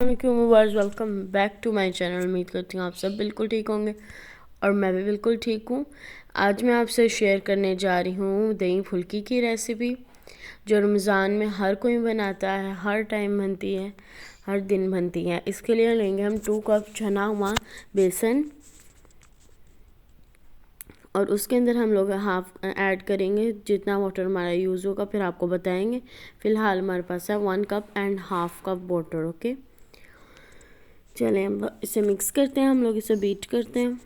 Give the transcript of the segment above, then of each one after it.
Welcome back to my channel. उम्मीद करती हूँ आप सब बिल्कुल ठीक होंगे और मैं भी बिल्कुल ठीक हूँ। आज मैं आपसे शेयर करने जा रही हूँ दही फुल्की की रेसिपी, जो रमज़ान में हर कोई बनाता है, हर टाइम बनती है, हर दिन बनती है। इसके लिए लेंगे हम 2 कप छना हुआ बेसन और उसके अंदर हम लोग हाफ ऐड करेंगे जितना वाटर हमारा यूज़ होगा, फिर आपको बताएंगे। फ़िलहाल हमारे पास है 1 cup and half cup water. Okay, चलें हम इसे मिक्स करते हैं, हम लोग इसे बीट करते हैं।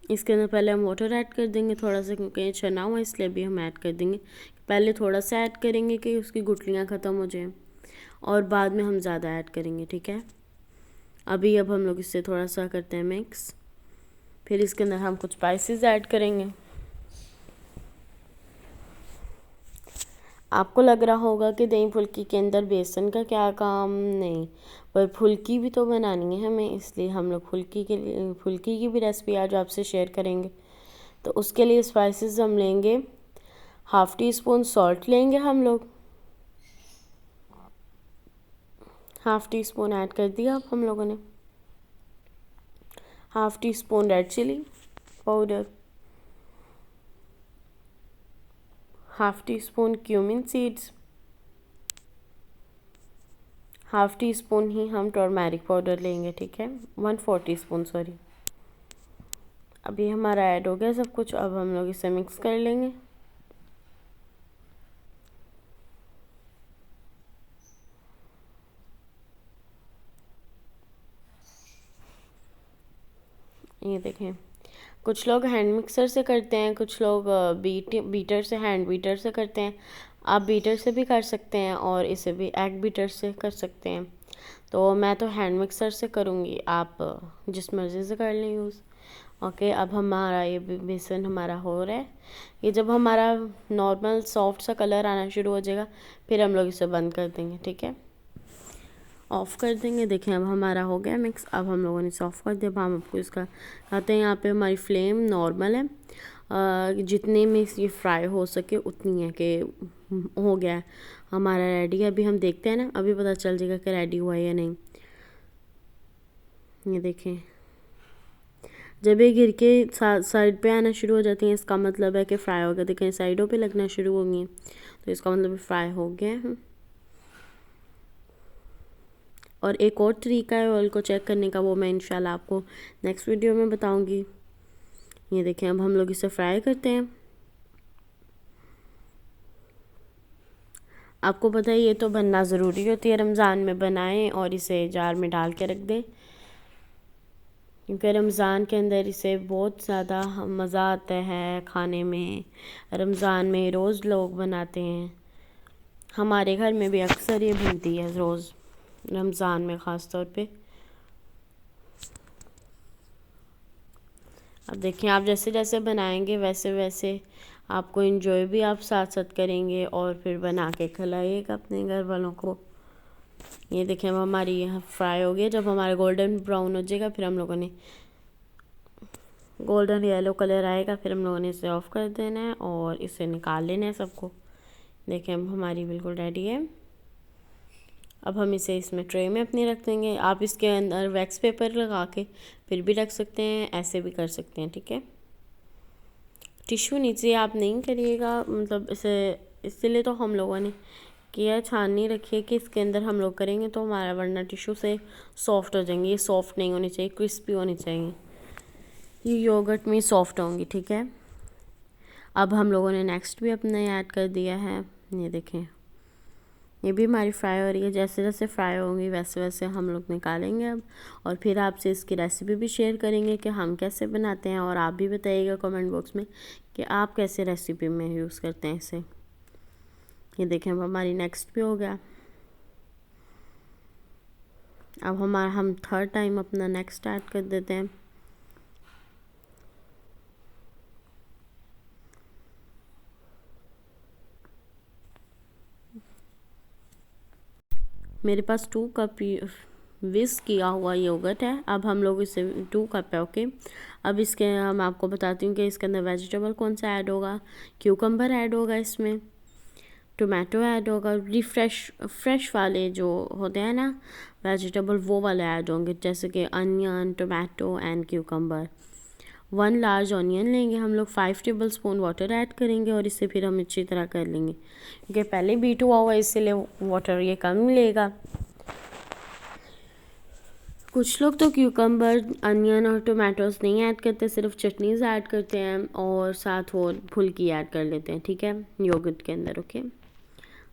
इसके अंदर पहले हम वाटर ऐड कर देंगे थोड़ा सा, क्योंकि ये छना हुआ इसलिए भी हम ऐड कर देंगे। पहले थोड़ा सा ऐड करेंगे कि उसकी गुठलियाँ ख़त्म हो जाएं और बाद में हम ज़्यादा ऐड करेंगे, ठीक है। अब हम लोग इससे थोड़ा सा करते हैं मिक्स। फिर इसके अंदर हम कुछ स्पाइसेस ऐड करेंगे। आपको लग रहा होगा कि दही फुल्की के अंदर बेसन का क्या काम, नहीं, पर फुल्की भी तो बनानी है हमें, इसलिए हम लोग फुल्की की भी रेसिपी आज आपसे शेयर करेंगे। तो उसके लिए स्पाइसेस हम लेंगे, हाफ़ टी स्पून सॉल्ट लेंगे हम लोग, हाफ़ टी स्पून ऐड कर दिया अब हम लोगों ने। Half teaspoon red chilli powder, half teaspoon cumin seeds, half teaspoon ही हम टर्मरिक पाउडर लेंगे, ठीक है, 1/4 टीस्पून सॉरी। अभी हमारा ऐड हो गया सब कुछ। अब हम लोग इसे मिक्स कर लेंगे। ये देखें, कुछ लोग हैंड मिक्सर से करते हैं, कुछ लोग बीटर से, हैंड बीटर से करते हैं। आप बीटर से भी कर सकते हैं और इसे भी एग बीटर से कर सकते हैं। तो मैं तो हैंड मिक्सर से करूँगी, आप जिस मर्ज़ी से कर लें यूज़। ओके, अब हमारा ये बेसन हमारा हो रहा है। ये जब हमारा नॉर्मल सॉफ्ट सा कलर आना शुरू हो जाएगा, फिर हम लोग इसे बंद कर देंगे, ठीक है, ऑफ़ कर देंगे। देखें अब हमारा हो गया मिक्स। अब हम लोगों ने इसे ऑफ़ कर दिया। अब हम आपको इसका कहते हैं, यहाँ पे हमारी फ्लेम नॉर्मल है, जितने में ये फ्राई हो सके उतनी है कि हो गया है हमारा रेडी है। अभी हम देखते हैं ना, अभी पता चल जाएगा कि रेडी हुआ है या नहीं। ये देखें, जब ये गिर के साइड पे आना शुरू हो जाती हैं, इसका मतलब है कि फ्राई हो गया। देखें साइडों पे लगना शुरू हो गई, तो इसका मतलब फ्राई हो गया है। और एक और तरीका है ऑयल को चेक करने का, वो मैं इंशाल्लाह आपको नेक्स्ट वीडियो में बताऊंगी। ये देखें, अब हम लोग इसे फ्राई करते हैं। आपको पता है ये तो बनना ज़रूरी होती है, रमज़ान में बनाएं और इसे जार में डाल के रख दें, क्योंकि रमज़ान के अंदर इसे बहुत ज़्यादा मज़ा आता है खाने में। रमज़ान में रोज़ लोग बनाते हैं, हमारे घर में भी अक्सर ये बनती है रोज़, रमज़ान में ख़ास तौर पे। अब देखिए, आप जैसे जैसे बनाएंगे वैसे वैसे आपको इंजॉय भी आप साथ साथ करेंगे और फिर बना के खिलाइएगा अपने घर वालों को। ये देखें, अब हमारी यहाँ फ्राई हो गई। जब हमारा गोल्डन ब्राउन हो जाएगा, फिर हम लोगों ने गोल्डन येलो कलर आएगा, फिर हम लोगों ने इसे ऑफ़ कर देना है और इसे निकाल लेना है सबको। देखें अब हमारी बिल्कुल रेडी है। अब हम इसे इसमें ट्रे में अपने रख देंगे। आप इसके अंदर वैक्स पेपर लगा के फिर भी रख सकते हैं, ऐसे भी कर सकते हैं, ठीक है। टिश्यू नीचे आप नहीं करिएगा, मतलब इसे इसलिए तो हम लोगों ने किया, छाननी रखिए कि इसके अंदर हम लोग करेंगे तो हमारा, वरना टिश्यू से सॉफ्ट हो जाएंगे। ये सॉफ्ट नहीं होनी चाहिए, क्रिस्पी होनी चाहिए, ये योगर्ट में सॉफ्ट होंगी, ठीक है। अब हम लोगों ने नेक्स्ट भी अपना ऐड कर दिया है। ये देखें, ये भी हमारी फ्राई हो रही है। जैसे जैसे फ्राई होंगी वैसे वैसे हम लोग निकालेंगे अब, और फिर आपसे इसकी रेसिपी भी शेयर करेंगे कि हम कैसे बनाते हैं। और आप भी बताइएगा कमेंट बॉक्स में कि आप कैसे रेसिपी में यूज़ करते हैं इसे। ये देखें, अब हमारी नेक्स्ट भी हो गया। अब हम थर्ड टाइम अपना नेक्स्ट ऐड कर देते हैं। मेरे पास 2 कप विस्क किया हुआ योगर्ट है। अब हम लोग इसे 2 कप है, ओके। अब इसके मैं आपको बताती हूँ कि इसके अंदर वेजिटेबल कौन सा ऐड होगा। क्यूकम्बर ऐड होगा इसमें, टोमेटो ऐड होगा, फ्रेश वाले जो होते हैं ना वेजिटेबल, वो वाले ऐड होंगे, जैसे कि onion, tomato and cucumber. 1 large onion लेंगे हम लोग, 5 टेबल स्पून वाटर ऐड करेंगे और इसे फिर हम अच्छी तरह कर लेंगे, क्योंकि पहले बीट हुआ हुआ इसलिए वाटर ये कम लेगा। कुछ लोग तो क्यूकम्बर, अनियन और टोमेटोज़ नहीं ऐड करते, सिर्फ चटनीज़ ऐड करते हैं और साथ वो फुल्की ऐड कर लेते हैं, ठीक है, योगर्ट के अंदर, ओके।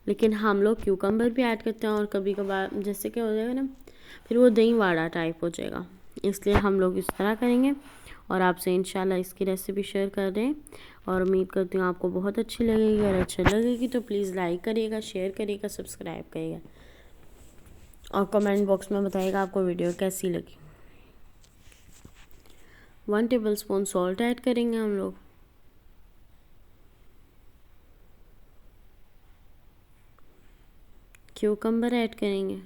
लेकिन हम लोग क्यूकम्बर भी ऐड करते हैं और कभी कभार जैसे कि हो जाएगा ना फिर वो दही वाड़ा टाइप हो जाएगा, इसलिए हम लोग इस तरह करेंगे और आपसे इंशाल्लाह इसकी रेसिपी शेयर कर रहे हैं और उम्मीद करती हूँ आपको बहुत अच्छी लगेगी। और अच्छी लगेगी तो प्लीज़ लाइक करिएगा, शेयर करिएगा, सब्सक्राइब करिएगा और कमेंट बॉक्स में बताइएगा आपको वीडियो कैसी लगी। 1 टेबल स्पून सॉल्ट ऐड करेंगे हम लोग, क्यूकम्बर ऐड करेंगे,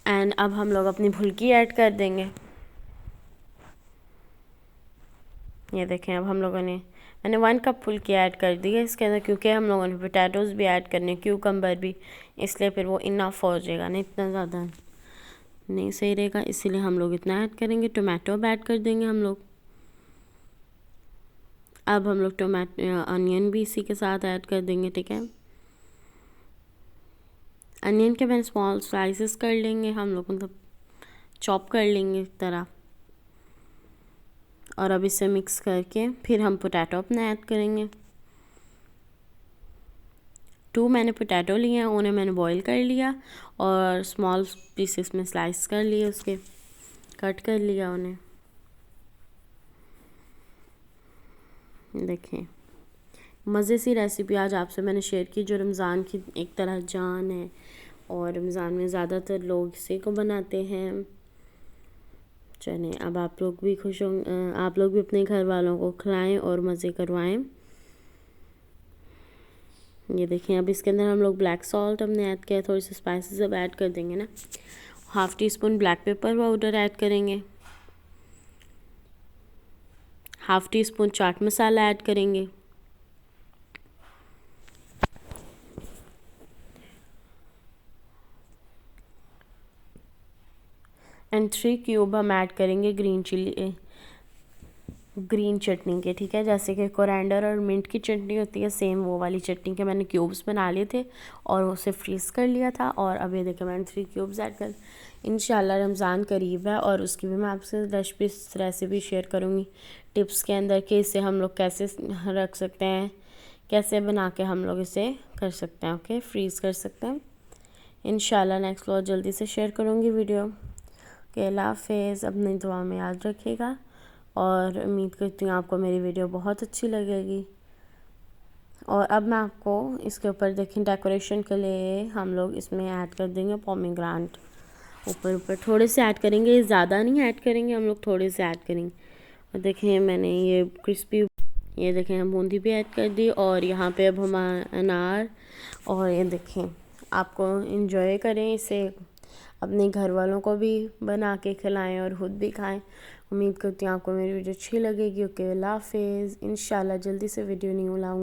एंड अब हम लोग अपनी फुल्की ऐड कर देंगे। ये देखें अब हम लोगों ने, मैंने 1 कप फुल्की ऐड कर दी है इसके अंदर, क्योंकि हम लोगों ने पोटैटोज़ भी ऐड करने, क्यूकम्बर भी, इसलिए फिर वो इनफ हो जाएगा, नहीं इतना ज़्यादा नहीं सही रहेगा, इसीलिए हम लोग इतना ऐड करेंगे। टोमेटो अब ऐड कर देंगे हम लोग। अब हम लोग अनियन भी इसी के साथ ऐड कर देंगे, ठीक है। अनियन के मैंने स्मॉल स्लाइसेस कर लेंगे हम लोग, मतलब चॉप कर लेंगे इस तरह, और अब इसे मिक्स करके फिर हम पोटैटो अपना ऐड करेंगे। 2 मैंने पोटैटो लिए हैं, उन्हें मैंने बॉईल कर लिया और स्मॉल पीसेस में स्लाइस कर लिए, उसके कट कर लिया उन्हें। देखें मज़े सी रेसिपी आज आपसे मैंने शेयर की, जो रमज़ान की एक तरह जान है और रमज़ान में ज़्यादातर लोग इसी को बनाते हैं। चलें अब आप लोग भी खुश होंगे, आप लोग भी अपने घर वालों को खिलाएं और मज़े करवाएं। ये देखें अब इसके अंदर हम लोग ब्लैक सॉल्ट हमने ऐड किया, थोड़ी सी स्पाइसेस अब ऐड कर देंगे ना। 1/2 teaspoon black pepper powder add करेंगे, 1/2 टीस्पून चाट मसाला ऐड करेंगे, एंड 3 क्यूब हम ऐड करेंगे ग्रीन चटनी के, ठीक है, जैसे कि कोरिएंडर और मिंट की चटनी होती है, सेम वो वाली चटनी के मैंने क्यूब्स बना लिए थे और उसे फ्रीज़ कर लिया था। और अब ये देखिए मैंने 3 क्यूब्स ऐड कर, इंशाल्लाह रमज़ान करीब है और उसकी भी मैं आपसे रेसिपी शेयर करूँगी टिप्स के अंदर कि इसे हम लोग कैसे रख सकते हैं, कैसे बना के हम लोग इसे कर सकते हैं, ओके, फ्रीज़ कर सकते हैं। इंशाल्लाह नेक्स्ट व्लॉग जल्दी से शेयर करूँगी वीडियो के। अल्लाह हाफ़िज़, अपनी दुआ में याद रखिएगा और उम्मीद करती हूँ आपको मेरी वीडियो बहुत अच्छी लगेगी। और अब मैं आपको इसके ऊपर देखें डेकोरेशन के लिए हम लोग इसमें ऐड कर देंगे पोमीग्रेनेट, ऊपर थोड़े से ऐड करेंगे, ज़्यादा नहीं ऐड करेंगे हम लोग, थोड़े से ऐड करेंगे। और देखें मैंने ये क्रिस्पी, ये देखें हम बूंदी भी ऐड कर दी और यहाँ पे अब हम अनार, और ये देखें आपको इंजॉय करें इसे, अपने घर वालों को भी बना के खिलाएं और ख़ुद भी खाएं। उम्मीद करती हूँ आपको मेरी वीडियो अच्छी लगेगी। ओके अल्लाह हाफ़िज़, इंशाल्लाह जल्दी से वीडियो नहीं लाऊंगी।